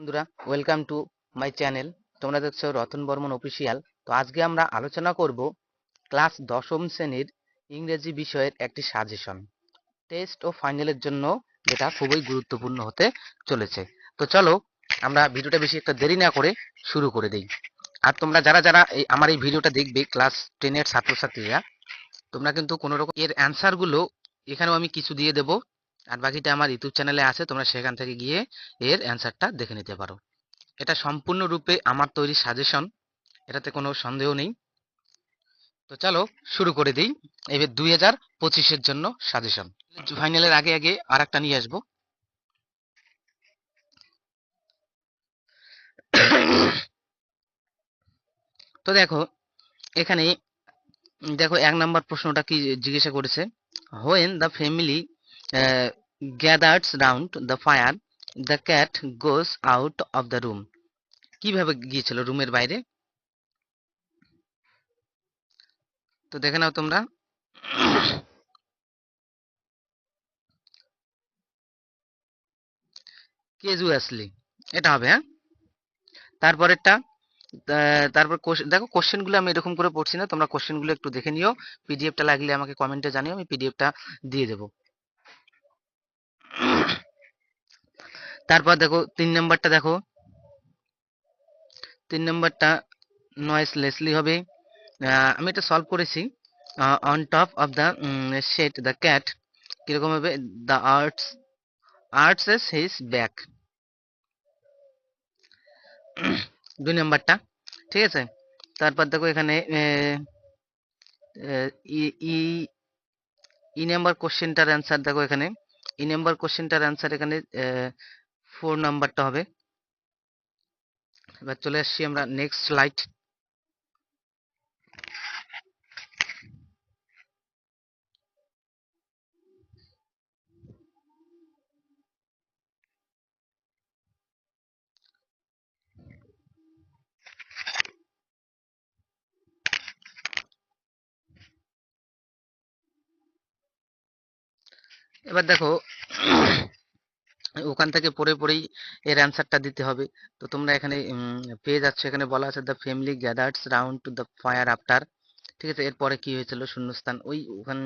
বন্ধুরা, welcome to my channel. তোমরা দেখছো রতন বর্মন অফিসিয়াল। তো আজকে আমরা আলোচনা করব ক্লাস দশম শ্রেণীর ইংরেজি বিষয়ের একটি সাজেশন, টেস্ট ও ফাইনালের জন্য, যেটা খুবই গুরুত্বপূর্ণ হতে চলেছে। তো চলো আমরা ভিডিওটা বেশি একটা দেরি না করে শুরু করে দিই। আর তোমরা যারা যারা আমার এই ভিডিওটা দেখবে, ক্লাস 10-এর ছাত্রছাত্রীরা, তোমরা কিন্তু কোনো রকম এর অ্যান্সারগুলো এখানেও আমি কিছু দিয়ে দেবো, আর বাকিটা আমার ইউটিউব চ্যানেলে আছে, তোমরা সেখান থেকে গিয়ে এর অ্যান্সারটা দেখে নিতে পারো। এটা সম্পূর্ণরূপে আমার তৈরি সাজেশন, এটাতে কোনো সন্দেহ নেই। তো চলো শুরু করে দিই। এবার 2025-এর জন্য সাজেশন। ফাইনালের আগে আগে আর একটা নিয়ে আসবো। তো দেখো এখানে, দেখো 1 নম্বর প্রশ্নটা কি জিজ্ঞাসা করেছে। When the family gathers round the fire, the cat goes out of the room. কিভাবে গিয়েছিল রুমের বাইরে? তো দেখে নাও তোমরা। কেজুয়াসলি, এটা হবে। হ্যাঁ, তারপরেরটা, তারপর দেখো কোশ্চেনগুলো আমি এরকম করে পড়ছি না, তোমরা কোশ্চেনগুলো একটু দেখে নিও। পিডিএফটা লাগলে আমাকে কমেন্টে জানিও, আমি পিডিএফটা দিয়ে দেবো। তারপর দেখো 3 নম্বরটা, দেখো 3 নম্বরটা নয়েসলেসলি হবে। আমি এটা সলভ করেছি। On top of the shed the cat, কিরকম হবে? The arches his back. 2 নম্বরটা, ঠিক আছে। তারপর দেখো এখানে ই ই ই নাম্বার কোশ্চেনটার অ্যান্সার দেখো এখানে। ই নাম্বার কোশ্চেনটার অ্যান্সার এখানে 4 নম্বরটা হবে। এবার চলে আসছি আমরা নেক্সট স্লাইড। এবার দেখো ওখান থেকে পড়ে পড়েই এর অ্যান্সারটা দিতে হবে। তো তোমরা এখানে পেয়ে যাচ্ছ, এখানে বলা আছে the family gathers round to the fire after. ঠিক আছে, এরপরে কি হয়েছিল শূন্যস্থান, ওই ওখানে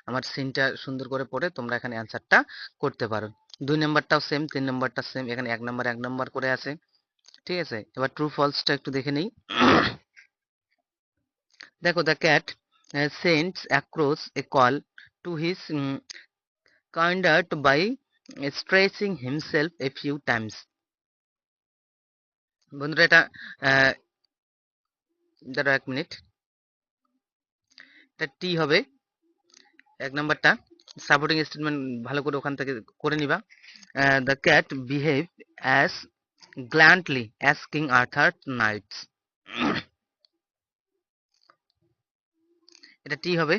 আমার সিনটা সুন্দর করে পড়ে তোমরা এখানে অ্যান্সারটা করতে পারো। 2 নম্বরটাও সেম, 3 নম্বরটা সেম, এখানে 1 নম্বর 1 নম্বর করে আছে। ঠিক আছে, এবার ট্রু ফলসটা একটু দেখে নেই। দেখো the cat sends across A call to his conduct by stretching himself a few times. বন্ধুরা এটা দাঁড়াও 1 মিনিট, এটা টি হবে 1 নম্বরটা। সাপোর্টিং স্টেটমেন্ট ভালো করে ওখান থেকে করে নিবা। The cat behave as gallantly as King Arthur knights, এটা টি হবে।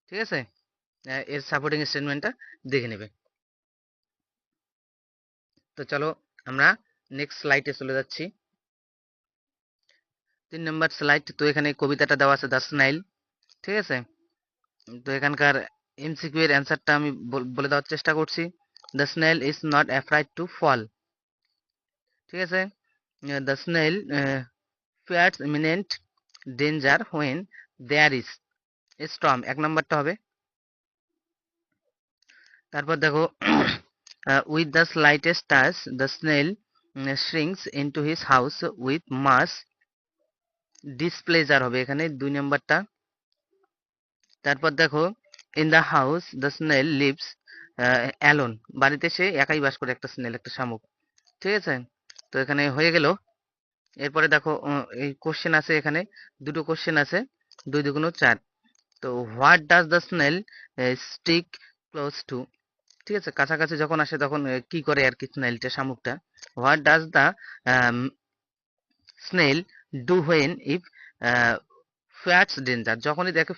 ঠিক আছে, এর সাপোর্টিং স্টেটমেন্টটা দেখে নেবে। তো চলো আমরা নেক্সট স্লাইডে চলে যাচ্ছি। 3 নম্বর স্লাইড। তো এখানে কবিতাটা দেওয়া আছে দ্য স্নাইল। ঠিক আছে, তো এখানকার এমসিকিউ এর অ্যান্সারটা আমি বলে দেওয়ার চেষ্টা করছি। The snail is not afraid to fall. ঠিক আছে, the snail fears imminent danger when there is a storm, 1 নম্বরটা হবে। তারপর দেখো with the slightest touch the snail shrinks into his house with mass displeasure হবে এখানে 2 নম্বরটা। তারপর দেখো in the house the snail lives alone, বাড়িতে সে একাই বাস করে, একটা স্নেল, একটা শামুক। ঠিক আছে, তো এখানে হয়ে গেল। এরপরে দেখো এই কোশ্চেন আছে, এখানে 2টো কোশ্চেন আছে, 2 2 4। তো what does the snail stick close two. ঠিক আছে, কাছাকাছি যখন আসে তখন কি করে আর কি স্নেলটা, শামুকটা। What does the snail do when if faces danger, যখনই দেখে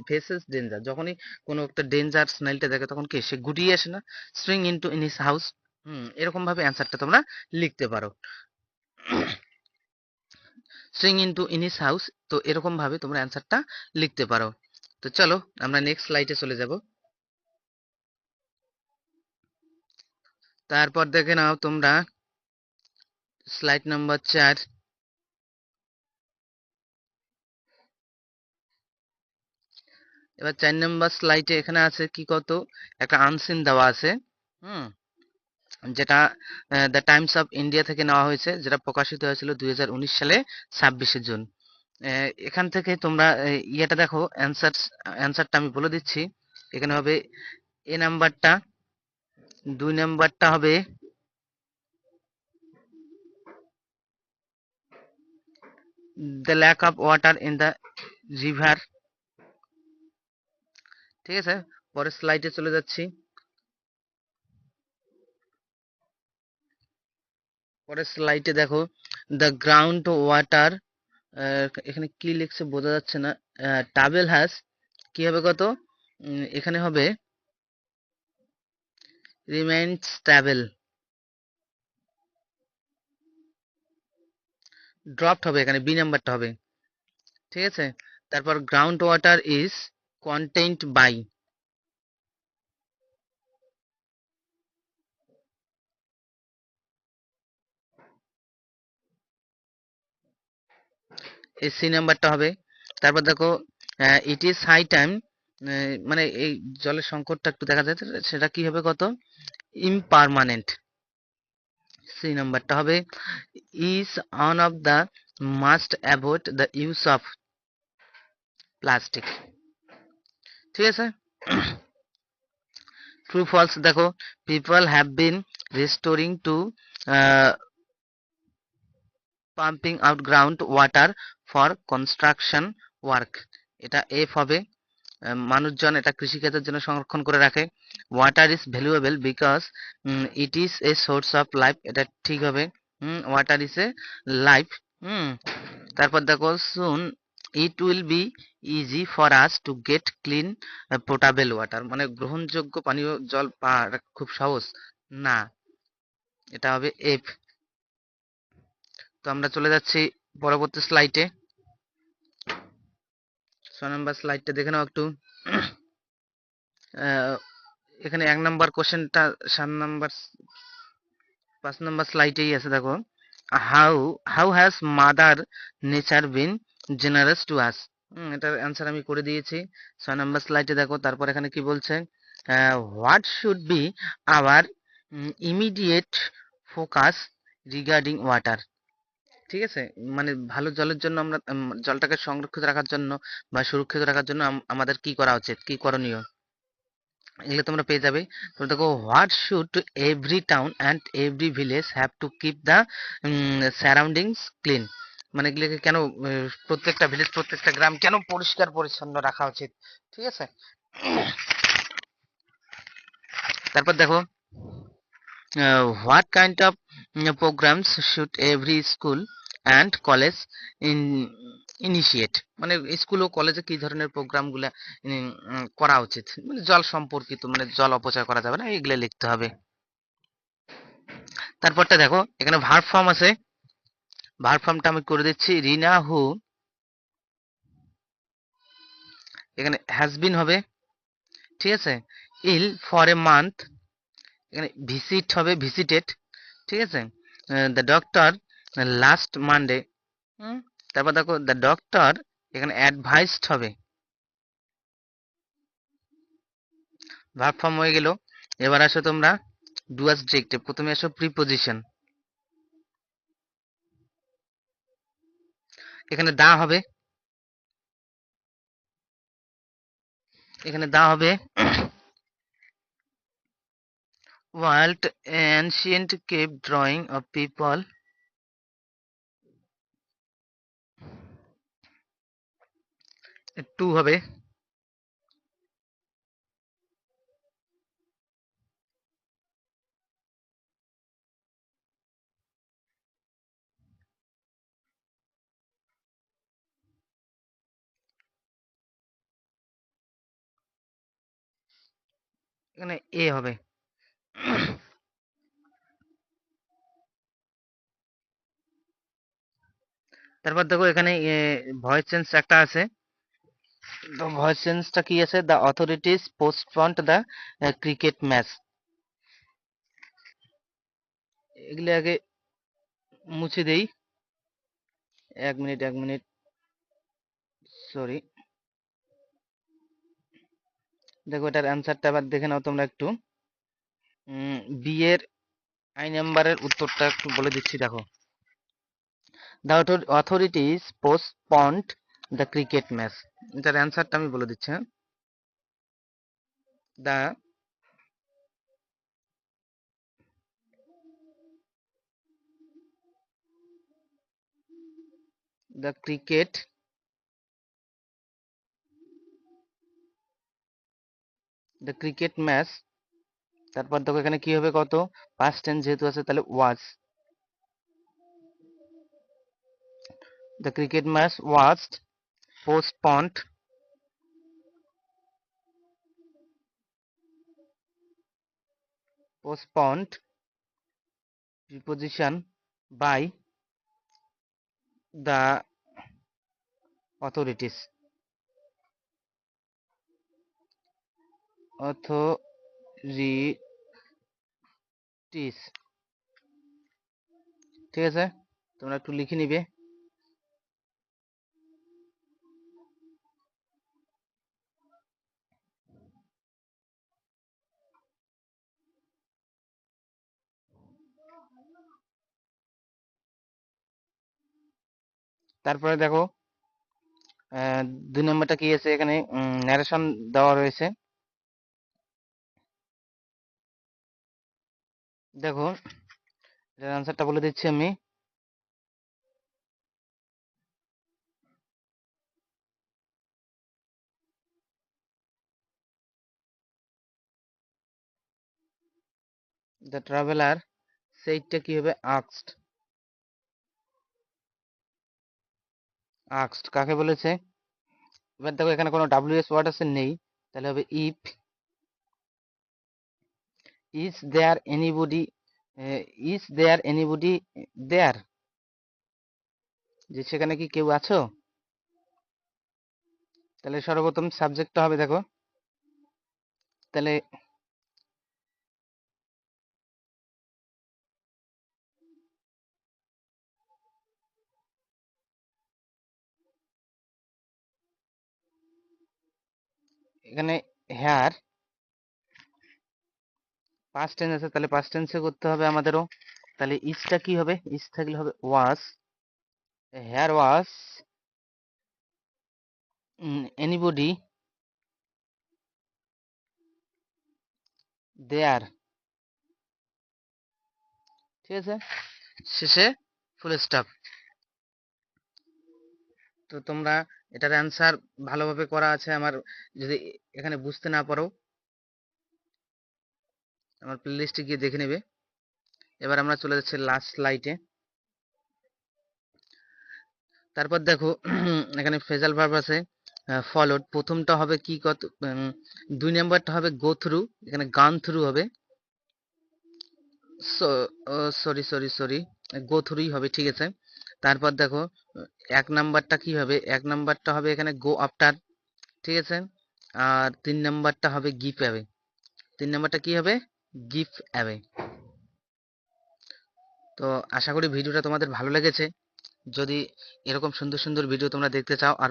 ফেসেস ডেঞ্জার, যখনই কোনো একটা ডেঞ্জার স্নেলটা দেখে তখন কি সে গুটিয়ে আসে না, string into in his house. এরকম ভাবে অ্যান্সারটা তোমরা লিখতে পারো, string into in his house. তো এরকম ভাবে তোমরা অ্যান্সারটা লিখতে পারো। তো চলো আমরা নেক্সট স্লাইডে চলে যাব। তারপর দেখে নাও তোমরা স্লাইড নাম্বার 4। এবার 4 নাম্বার স্লাইডে এখানে আছে কি কত একটা আনসিন দেওয়া আছে, হুম, যেটা দ্য টাইমস অফ ইন্ডিয়া থেকে নেওয়া হয়েছে, যেটা প্রকাশিত হয়েছিল 2019 সালে 26শে জুন। এখান থেকে তোমরা ইয়েটা দেখো, অ্যান্সারটা আমি বলে দিচ্ছি। এখানে হবে এ নাম্বারটা, 2 নাম্বারটা হবে the lack of water in the river. ঠিক আছে, পরের স্লাইডে চলে যাচ্ছি। পরের স্লাইডে দেখো দ্য গ্রাউন্ড ওয়াটার, এখানে কি লিখছে বোঝা যাচ্ছে না। টাবেল হ্যাজ কি হবে কত, এখানে হবে রিমেইন স্টেবল, ড্রপড হবে, এখানে বি নাম্বারটা হবে। ঠিক আছে, তারপর ground water is contained by, এই সি নাম্বারটা হবে। তারপর দেখো ইট ইজ হাই টাইম, মানে এই জলের সংকটটা একটু দেখা যাচ্ছে, সেটা কি হবে কত, ইমপারমানেন্ট, সি নাম্বারটা হবে। Is on of the must avoid the use of plastic. ঠিক আছে, ট্রু ফলস দেখো, people have been restoring to pumping out ground water for construction work, এটা এফ হবে। মানুষজন এটা কৃষিকাজের জন্য সংরক্ষণ করে রাখে। Water is valuable because it is a source of life, এটা ঠিক হবে। Water is a life. হুম, তারপর দেখো soon it will be easy for us to gate clean portable water, মানে গ্রহণযোগ্য পানীয় জল পাওয়া খুব সহজ না, এটা হবে এফ। তো আমরা চলে যাচ্ছি পরবর্তী স্লাইডে। 6 নম্বর স্লাইডটা দেখে নাও একটু। এখানে 1 নম্বর কোশ্চেনটা 7 নম্বর 5 নম্বর স্লাইডেই আছে দেখো, how how has mother nature been generous to us. এটার অ্যান্সার আমি করে দিয়েছি 6 নম্বর স্লাইডে দেখো। তারপর এখানে কি বলছে, what should be hour immediate focus regarding water. ঠিক আছে, মানে ভালো জলের জন্য আমরা জলটাকে সংরক্ষিত রাখার জন্য বা সুরক্ষিত রাখার জন্য আমাদের কি করা উচিত, কি করণীয়, এগুলো তোমরা পেয়ে যাবে। তো দেখো, what should every town and every village have to keep the surroundings clean, মানে এগুলোকে কেন প্রত্যেকটা ভিলেজ প্রত্যেকটা গ্রাম কেন পরিষ্কার পরিচ্ছন্ন রাখা উচিত। ঠিক আছে, তারপর দেখো what kind of programs should every school and college in initiate, মানে স্কুল ও কলেজে কি ধরনের প্রোগ্রামগুলো করা উচিত, মানে জল সম্পর্কিত, মানে জল অপচয় করা যাবে না, এগুলো লিখতে হবে। তারপরটা দেখো এখানে ভার্ব ফর্ম আছে, ভার্ব ফর্মটা আমি করে দিচ্ছি। রিনা হু, এখানে হ্যাজ বিন হবে। ঠিক আছে, ইল ফর এ মান্থ, এখানে ভিজিট হবে, ভিজিটেড। ঠিক আছে, দ্য ডক্টর লাস্ট মানডে। তারপর দেখো দ্য ডক্টর, এখানে অ্যাডভাইসড হবে, ভার্ব ফর্ম হয়ে গেল। এবার আসো তোমরা ডু অ্যাডজেক্টিভ, প্রথমে আসো প্রিপোজিশন, এখানে দা হবে, এখানে দা হবে। World ancient cave drawing of people, two হবে। এখানে এ হবে। তারপর দেখো এখানে ভয়েস চেঞ্জ একটা আছে, তো ভয়েস চেঞ্জটা কি আছে, the authorities postponed the cricket match, এগুলি আগে মুছে দেই। 1 মিনিট, সরি। দেখো এটার অ্যান্সারটা আবার দেখে নাও তোমরা একটু। বি এর আই নাম্বারের উত্তরটা একটু বলে দিচ্ছি দেখো। The authorities postponed the cricket match. এটার অ্যান্সারটা আমি বলে দিচ্ছি। হ্যাঁ, দ্য দ্য ক্রিকেট ম্যাচ। তারপর দেখো এখানে কি হবে, কত পাস্ট টেন্স যেহেতু আছে তাহলে was. The cricket match was postponed preposition by the authorities. Authorities, ঠিক আছে, তোমরা একটু লিখে নিবে। তারপরে দেখো 2 নম্বরটা কি আছে, এখানে ন্যারেশন দেওয়া রয়েছে। দেখো এটার অ্যান্সারটা বলে দিচ্ছি আমি। দ্য ট্রাভেলার সেইটা কি হবে, আক্সড কাকে বলেছে। এবার দেখো এখানে কোনো ডাব্লিউএস ওয়ার্ড আছে নেই, তাহলে হবে ইফ। ইজ দেয়ার এনিবডি, দেয়ার, যে সেখানে কি কেউ আছো। তাহলে সর্বপ্রথম সাবজেক্টটা হবে দেখো, তাহলে এখানে হেয়ার পাস্ট টেন্স আছে, তাহলে পাস্ট টেন্সে করতে হবে আমাদেরও। তাহলে ইজটা কি হবে, ইজ থাকলে হবে ওয়াজ। হেয়ার ওয়াজ এনিবডি দেয়ার, ঠিক আছে, শেষে ফুল স্টপ। তো তোমরা এটার অ্যান্সার ভালোভাবে করা আছে আমার, যদি এখানে বুঝতে না পারো আমার প্লেলিস্টে গিয়ে দেখে নেবে। এবার আমরা চলে যাচ্ছি লাস্ট স্লাইডে। তারপর দেখো এখানে ফ্রেজাল ভার্ব আছে ফলোড। প্রথমটা হবে কি, কত 2 নাম্বারটা হবে গো থ্রু, এখানে গান থ্রু হবে। সরি, গো থ্রুই হবে, ঠিক আছে। তারপর দেখো 1 নাম্বারটা কি হবে, 1 নাম্বারটা হবে এখানে গো আফটার, ঠিক আছে। আর 3 নাম্বারটা হবে গিভ অ্যাওয়ে, 3 নাম্বারটা কি হবে, গিভ অ্যাওয়ে। তো আশা করি ভিডিওটা তোমাদের ভালো লেগেছে। যদি এরকম সুন্দর সুন্দর ভিডিও তোমরা দেখতে চাও, আর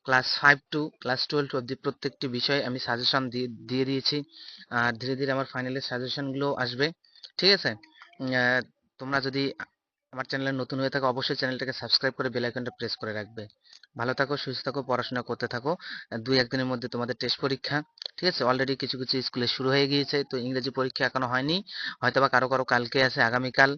ক্লাস 5 টু ক্লাস 12 অবধি প্রত্যেকটি বিষয়ে আমি সাজেশন দিয়ে দিয়েছি, আর ধীরে ধীরে আমার ফাইনালের সাজেশনগুলো আসবে, ঠিক আছে। তোমরা যদি আমার চ্যানেলে নতুন হয়ে থাকো অবশ্যই চ্যানেলটাকে সাবস্ক্রাইব করে বেল আইকনটা প্রেস করে রাখবে। ভালো থাকো, সুস্থ থাকো, পড়াশোনা করতে থাকো। 2-1 দিনের মধ্যে তোমাদের টেস্ট পরীক্ষা, ঠিক আছে। অলরেডি কিছু কিছু স্কুলে শুরু হয়ে গিয়েছে, তো ইংরেজি পরীক্ষা এখনো হয়নি, হয়তোবা কারো কারো কালকে আছে, আগামীকাল।